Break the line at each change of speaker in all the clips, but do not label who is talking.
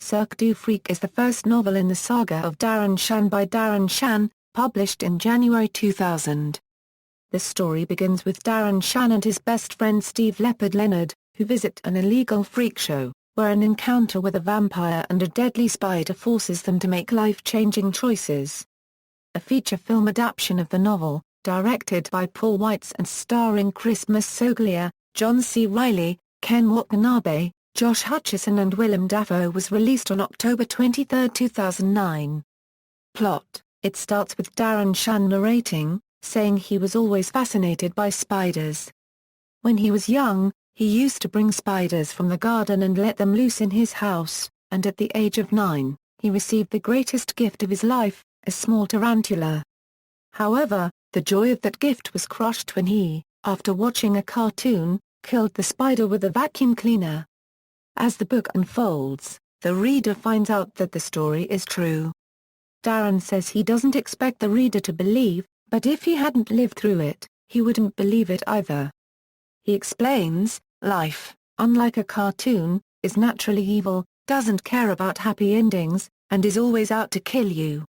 Cirque du Freak is the first novel in the Saga of Darren Shan by Darren Shan, published in January 2000. The story begins with Darren Shan and his best friend Steve Leopard Leonard, who visit an illegal freak show, where an encounter with a vampire and a deadly spider forces them to make life-changing choices. A feature film adaptation of the novel, directed by Paul Weitz and starring Chris Massoglia, John C. Reilly, Ken Watanabe, Josh Hutcherson and Willem Dafoe, was released on October 23, 2009. Plot: it starts with Darren Shan narrating, saying he was always fascinated by spiders. When he was young, he used to bring spiders from the garden and let them loose in his house, and at the age of 9, he received the greatest gift of his life, a small tarantula. However, the joy of that gift was crushed when he, after watching a cartoon, killed the spider with a vacuum cleaner. As the book unfolds, the reader finds out that the story is true. Darren says he doesn't expect the reader to believe, but if he hadn't lived through it, he wouldn't believe it either. He explains, life, unlike a cartoon, is naturally evil, doesn't care about happy endings, and is always out to kill you.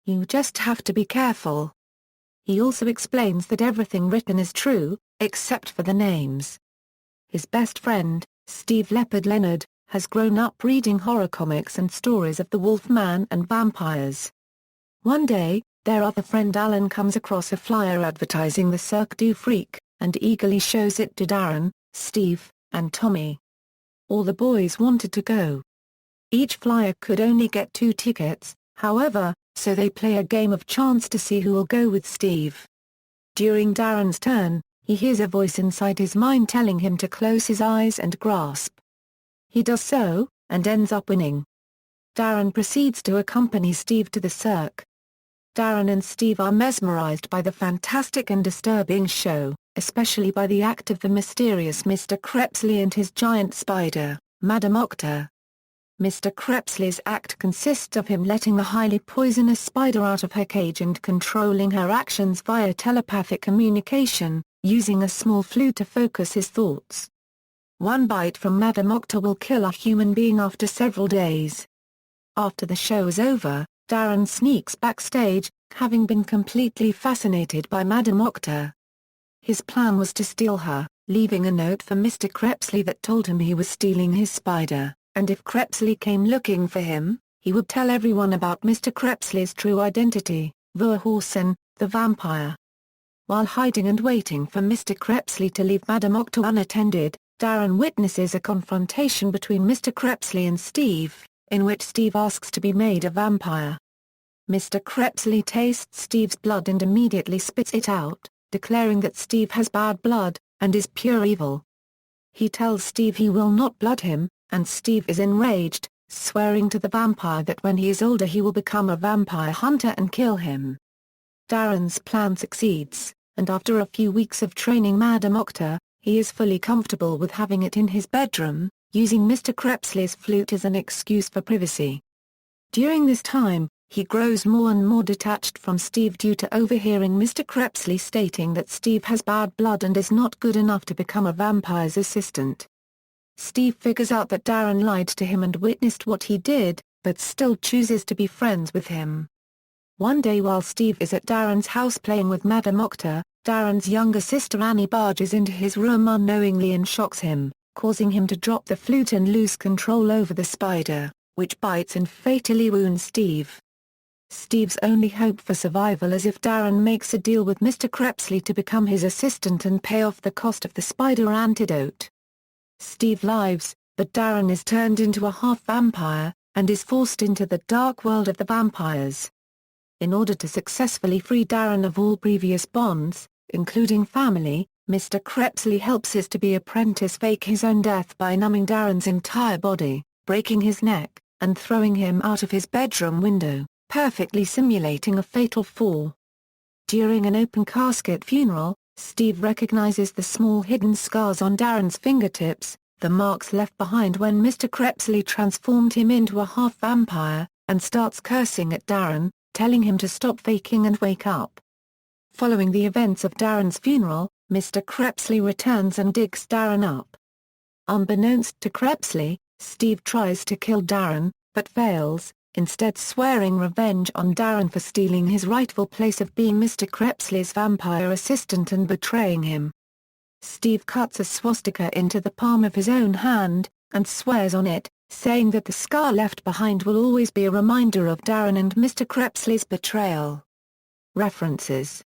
You just have to be careful. He also explains that everything written is true, except for the names. His best friend, Steve Leopard Leonard, has grown up reading horror comics and stories of the Wolfman and vampires. One day, their other friend Alan comes across a flyer advertising the Cirque du Freak, and eagerly shows it to Darren, Steve, and Tommy. All the boys wanted to go. Each flyer could only get 2 tickets, however, so they play a game of chance to see who will go with Steve. During Darren's turn, he hears a voice inside his mind telling him to close his eyes and grasp. He does so, and ends up winning. Darren proceeds to accompany Steve to the Cirque. Darren and Steve are mesmerized by the fantastic and disturbing show, especially by the act of the mysterious Mr. Crepsley and his giant spider, Madame Octa. Mr. Crepsley's act consists of him letting the highly poisonous spider out of her cage and controlling her actions via telepathic communication, using a small flute to focus his thoughts. One bite from Madame Octa will kill a human being after several days. After the show is over, Darren sneaks backstage, having been completely fascinated by Madame Octa. His plan was to steal her, leaving a note for Mr. Crepsley that told him he was stealing his spider, and if Crepsley came looking for him, he would tell everyone about Mr. Crepsley's true identity, Hutcherson, the vampire. While hiding and waiting for Mr. Crepsley to leave Madame Octa unattended, Darren witnesses a confrontation between Mr. Crepsley and Steve, in which Steve asks to be made a vampire. Mr. Crepsley tastes Steve's blood and immediately spits it out, declaring that Steve has bad blood, and is pure evil. He tells Steve he will not blood him, and Steve is enraged, swearing to the vampire that when he is older he will become a vampire hunter and kill him. Darren's plan succeeds, and after a few weeks of training Madame Octa, he is fully comfortable with having it in his bedroom, using Mr. Crepsley's flute as an excuse for privacy. During this time, he grows more and more detached from Steve due to overhearing Mr. Crepsley stating that Steve has bad blood and is not good enough to become a vampire's assistant. Steve figures out that Darren lied to him and witnessed what he did, but still chooses to be friends with him. One day while Steve is at Darren's house playing with Madame Octa, Darren's younger sister Annie barges into his room unknowingly and shocks him, causing him to drop the flute and lose control over the spider, which bites and fatally wounds Steve. Steve's only hope for survival is if Darren makes a deal with Mr. Crepsley to become his assistant and pay off the cost of the spider antidote. Steve lives, but Darren is turned into a half-vampire, and is forced into the dark world of the vampires. In order to successfully free Darren of all previous bonds, including family, Mr. Crepsley helps his to-be apprentice fake his own death by numbing Darren's entire body, breaking his neck, and throwing him out of his bedroom window, perfectly simulating a fatal fall. During an open casket funeral, Steve recognizes the small hidden scars on Darren's fingertips, the marks left behind when Mr. Crepsley transformed him into a half-vampire, and starts cursing at Darren, telling him to stop faking and wake up. Following the events of Darren's funeral, Mr. Crepsley returns and digs Darren up. Unbeknownst to Crepsley, Steve tries to kill Darren, but fails, instead swearing revenge on Darren for stealing his rightful place of being Mr. Krebsley's vampire assistant and betraying him. Steve cuts a swastika into the palm of his own hand, and swears on it, saying that the scar left behind will always be a reminder of Darren and Mr. Krebsley's betrayal. References